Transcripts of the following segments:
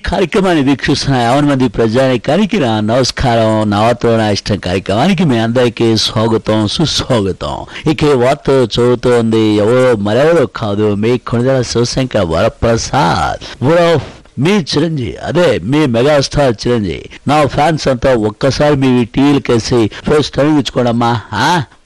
కార్యక్రమాన్ని వీక్షిస్తున్న 50 మంది ప్రజానికానికి నా నమస్కారం. నవతో నా ఇష్టం కార్యక్రమానికి మీ అందరికీ స్వాగతం, సుస్వాగతం. ఇక వార్త చదువుతోంది మరెవరో కాదు, మీ కొణిదెల శివశంకర్ వరప్రసాద్. మీ చిరంజీవి, అదే మీ మెగాస్టార్ చిరంజీవి. నా ఫ్యాన్స్ అంతా ఒక్కసారి మీ టీవీలకేసి ఫస్ట్ తొలగించుకోండమ్మా.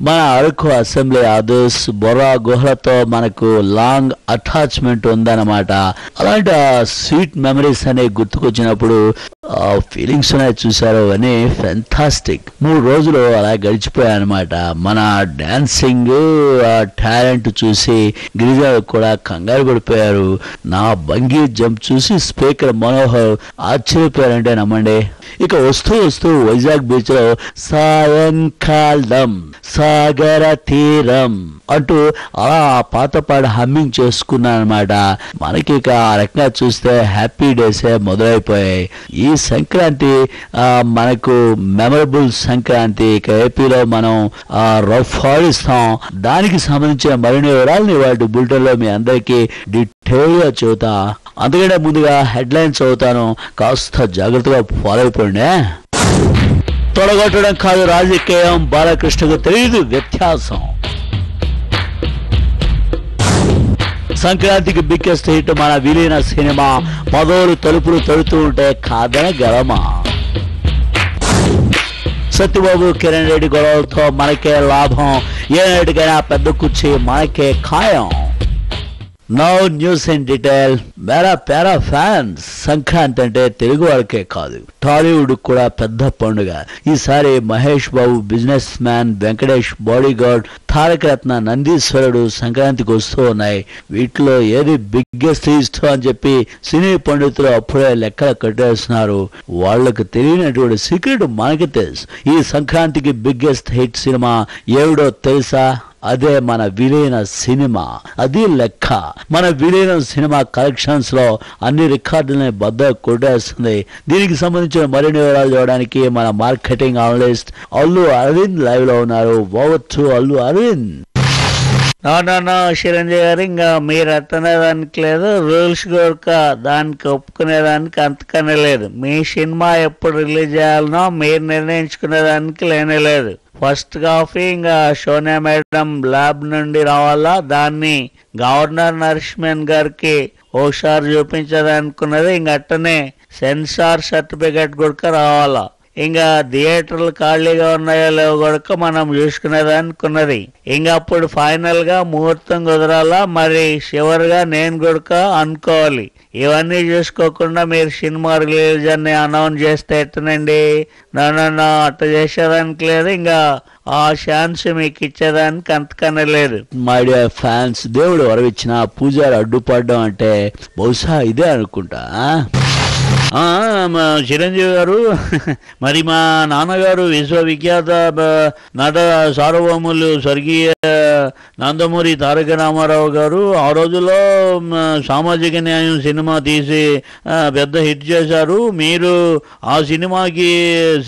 మన అరకు అసెంబ్లీ ఆదేశ్ బొర్రా గుహలతో మనకు లాంగ్ అటాచ్మెంట్ ఉందన్నమాట. అలాంటి స్వీట్ మెమరీస్ అనే గుర్తుకొచ్చినప్పుడు ఫీలింగ్స్ ఉన్నాయి చూసారు, అని ఫెంటాస్టిక్. 3 రోజులు అలా గడిచిపోయాయన్నమాట. మన డాన్సింగ్ టాలెంట్ చూసి గిరిజనులు కూడా కంగారు పడిపోయారు. నా బంగీ జంప్ చూసి స్పీకర్ మనోహర్ ఆశ్చర్యపోయారంటే నమ్మండి. ఇక వస్తూ వస్తూ వైజాగ్ బీచ్ లో సాయంకాలం సాగర తీరం అంటూ అలా పాత పాట హమ్మింగ్ చేసుకున్నాను అనమాట. మనకి ఇక ఆ రకంగా చూస్తే హ్యాపీ డేసే మొదలైపోయాయి. ఈ సంక్రాంతి మనకు మెమరబుల్ సంక్రాంతి. ఇక ఏపీలో మనం రఫ్ ఆడిస్తాం. దానికి సంబంధించిన మరిన్ని వివరాలని వాటి బులెటిన్ లో మీ అందరికీ డీటెయిల్ గా చెబుతా. అందుకంటే ముందుగా హెడ్లైన్స్ చదువుతాను, కాస్త జాగ్రత్తగా ఫాలో అయిపోండి. తొడగొట్టడం కాదు రాజకీయం, బాలకృష్ణకు తెలియదు వ్యత్యాసం. సంక్రాంతికి బిగ్గెస్ట్ హిట్ మన విలీన సినిమా. 10 తలుపులు తడుతూ ఉంటే కాదనగలమా? సత్యబాబు కిరణ్ రెడ్డి గొడవలతో మనకే లాభం, ఏనాటికైనా పెద్ద కుర్చీ మనకే ఖాయం. Now news in detail. Para fans, Sankranti అంటే తెలుగు వాళ్ళకే కాదు, టాలీవుడ్ కూడా పెద్ద పండుగ. ఈసారి Mahesh Babu business man, Venkatesh bodyguard, తారక రత్న నందీశ్వరుడు సంక్రాంతికి వస్తూ ఉన్నాయి. వీటిలో ఏది బిగ్గెస్ట్ ఇష్టం అని చెప్పి సినీ పండితులు అప్పుడే లెక్కలు కట్టేస్తున్నారు. వాళ్లకు తెలియనటువంటి సీక్రెట్ మనకి తెలుసు. ఈ సంక్రాంతికి బిగ్గెస్ట్ హిట్ సినిమా ఏమిడో తెలుసా? అదే మన విలీన సినిమా. అది లెక్క. మన విలీన సినిమా కలెక్షన్స్ లో అన్ని రికార్డులని బద్దలు కొట్టేస్తుంది. దీనికి సంబంధించిన మరిన్ని వివరాలు చూడడానికి మన marketing analyst Allu Aravind live లో ఉన్నారు. Over to Allu Aravind. చిరంజీవి గారు, ఇంకా మీరు అట్టనేదానికి లేదు, రూల్స్ కూడా దానికి ఒప్పుకునేదానికి అంతకనే లేదు. మీ సినిమా ఎప్పుడు రిలీజ్ చేయాలనో మీరు నిర్ణయించుకునేదానికి లేనే లేదు. ఫస్ట్ కాపీ ఇంకా సోనియా మేడం ల్యాబ్ నుండి రావాలా, దాన్ని గవర్నర్ నరసింహన్ గారికి ఒకసారి చూపించదనుకున్నది. ఇంక అట్టనే సెన్సార్ సర్టిఫికెట్ కూడా రావాలా. ఇంకా థియేటర్లు ఖాళీగా ఉన్నాయో లేవో కూడా మనం చూసుకునేదనుకున్నది. ఇంకా అప్పుడు ఫైనల్ గా ముహూర్తం కుదరాలా, మరి చివరిగా నేను కూడా అనుకోవాలి. ఇవన్నీ చూసుకోకుండా మీరు సినిమా రిలీజ్ అని అనౌన్స్ చేస్తే ఎట్టనండి? నన్ను అట్ట చేసేదానికి లేదు, ఇంకా ఆ ఛాన్స్ మీకు ఇచ్చేదానికి అంతకనే లేదు. మై డియర్ ఫ్యాన్స్, దేవుడు వరవిచ్చిన పూజారి అడ్డుపడడం అంటే బహుశా ఇదే అనుకుంటా. చిరంజీవి గారు, మరి మా నాన్నగారు విశ్వవిఖ్యాత నట సార్వభౌములు స్వర్గీయ నందమూరి తారక రామారావు గారు ఆ రోజుల్లో సామాజిక న్యాయం సినిమా తీసి పెద్ద హిట్ చేశారు. మీరు ఆ సినిమాకి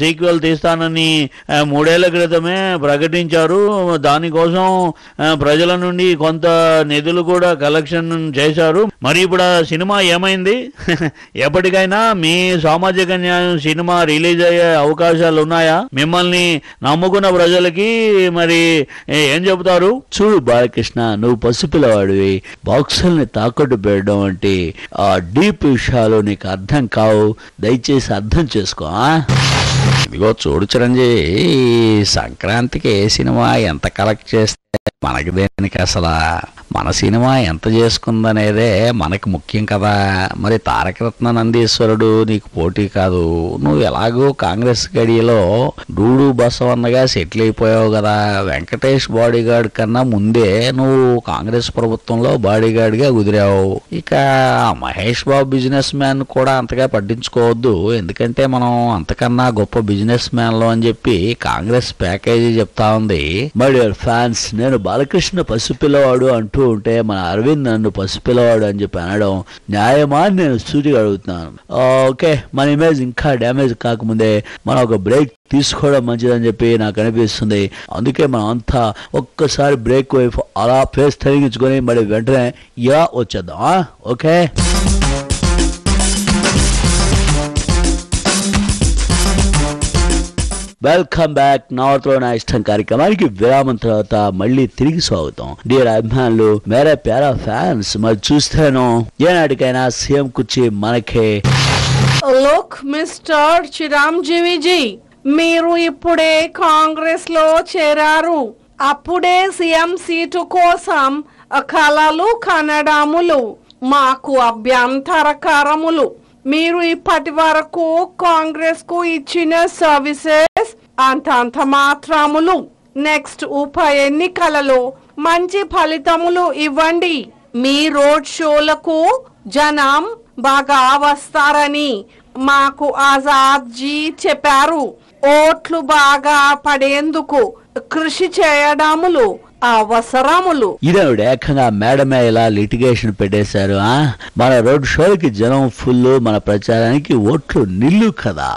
సీక్వెల్ తీస్తానని 3 ఏళ్ల క్రితమే ప్రకటించారు. దానికోసం ప్రజల నుండి కొంత నిధులు కూడా కలెక్షన్ చేశారు. మరి ఇప్పుడు ఆ సినిమా ఏమైంది? ఎప్పటికైనా మీ సామాజిక న్యాయం సినిమా రిలీజ్ అయ్యే అవకాశాలు ఉన్నాయా? మిమ్మల్ని నమ్ముకున్న ప్రజలకి మరి ఏం చెబుతారు? చూడు బాలకృష్ణ, నువ్వు పసిపిల్లవాడివి. బాక్సుల్ని తాకట్టు పెట్టడం అంటే ఆ డీప్ విషయాలు నీకు అర్థం కావు. దయచేసి అర్థం చేసుకో. ఇదిగో చూడు చిరంజీవి, సంక్రాంతికి ఏ సినిమా ఎంత కలెక్ట్ చేస్తే మనకి దేనికి? అసలు మన సినిమా ఎంత చేసుకుందనేదే మనకి ముఖ్యం కదా. మరి తారకరత్న నందీశ్వరుడు నీకు పోటీ కాదు. నువ్వు ఎలాగో కాంగ్రెస్ గడియలో డూడు బసవన్నగా సెటిల్ అయిపోయావు కదా. వెంకటేష్ బాడీగార్డ్ కన్నా ముందే నువ్వు కాంగ్రెస్ ప్రభుత్వంలో బాడీగార్డ్గా కుదిరావు. ఇక మహేష్ బాబు బిజినెస్ మ్యాన్ కూడా అంతగా పట్టించుకోవద్దు, ఎందుకంటే మనం అంతకన్నా గొప్ప బిజినెస్ మ్యాన్లు అని చెప్పి కాంగ్రెస్ ప్యాకేజీ చెప్తా ఉంది. మై డియర్ ఫ్యాన్స్, నేను బాలకృష్ణ పసిపిల్లవాడు అంటూ ఉంటే మన అరవింద్ నన్ను పసిపిల్లవాడు అని చెప్పి అనడం న్యాయమా అని నేను సూటిగా అడుగుతున్నాను. ఓకే, మన ఇమేజ్ ఇంకా డ్యామేజ్ కాకముందే మనం ఒక బ్రేక్ తీసుకోవడం మంచిదని చెప్పి నాకు అనిపిస్తుంది. అందుకే మనం అంతా ఒక్కసారి బ్రేక్ వైపు అలా ఫేస్ తొలగించుకొని మరి వెంటనే ఇలా వచ్చేద్దాం. ఓకే. Welcome back. నవతలో నా ఇష్టం కార్యక్రమానికి విరామం తర్వాత మళ్ళీ తిరిగి స్వాగతం. డియర్ అభిమానులు, మేరే ప్యారా ఫ్యాన్స్, మరి చూస్తాను ఏనాటికైనా సీఎం కుర్చీ మనకే. లుక్ మిస్టర్ చిరంజీవి జీ, మీరు ఇప్పుడే కాంగ్రెస్ లో చేరారు. అప్పుడే సీఎం సీటు కోసం కలలు కనడములు మాకు అభ్యంతరకరములు. మీరు ఇప్పటి వరకు కాంగ్రెస్ కు ఇచ్చిన సర్వీసెస్ అంతంత మాత్రములు. నెక్స్ట్ ఉప ఎన్నికలలో మంచి ఫలితములు ఇవ్వండి. మీ రోడ్ షోలకు జనం బాగా వస్తారని మాకు ఆజాద్ జీ చెప్పారు. ఓట్లు బాగా పడేందుకు కృషి చేయడములు అవసరములు. ఇదేవిడ ఏకంగా మేడమే ఇలా లిటిగేషన్ పెట్టేశారు. మన రోడ్ షోలకి జనం ఫుల్, మన ప్రచారానికి ఓట్లు నిల్లు కదా.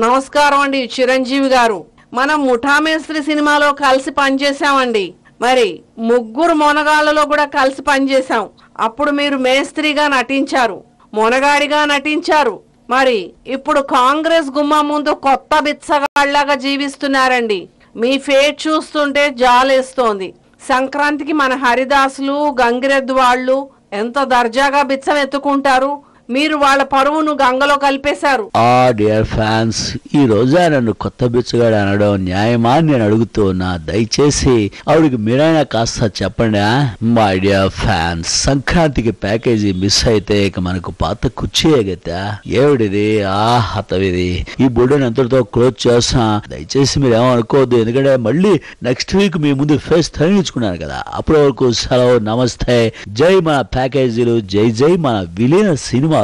నమస్కారం అండి చిరంజీవి గారు. మనం ముఠామేస్త్రి సినిమాలో కలిసి పనిచేసామండి. మరి ముగ్గురు మొనగాళ్ళలో కూడా కలిసి పనిచేశాం. అప్పుడు మీరు మేస్త్రిగా నటించారు, మొనగాడిగా నటించారు. మరి ఇప్పుడు కాంగ్రెస్ గుమ్మం ముందు కొత్త బిచ్చగాళ్లాగా జీవిస్తున్నారండి. మీ ఫేట్ చూస్తుంటే జాలేస్తోంది. సంక్రాంతికి మన హరిదాసులు గంగిరెద్దు వాళ్ళు ఎంత దర్జాగా బిచ్చం ఎత్తుకుంటారు. మీరు వాళ్ళ పరువును గంగలో కలిపేశారు. డియర్ ఫ్యాన్స్, ఈ రోజా నన్ను కొత్త బిచ్చగాడు అనడం న్యాయమా అని నేను అడుగుతూ ఉన్నా. దయచేసి ఆవిడికి మీరైనా కాస్త చెప్పండి. మై డియర్ ఫ్యాన్స్, సంక్రాంతికి ప్యాకేజీ మిస్ అయితే ఇక మనకు పాత కుర్చీయే గతా. ఏవిడిది హతవిది. ఈ బుడ్డని ఎంతటితో క్లోజ్ చేస్తా. దయచేసి మీరు ఏమనుకోవద్దు, ఎందుకంటే మళ్ళీ నెక్స్ట్ వీక్ మీ ముందు ఫేస్ తగిలించుకున్నాను కదా. అప్పటి వరకు సెలవు, నమస్తే. జై మన ప్యాకేజీలు, జై జై మన విలీన సినిమాలు.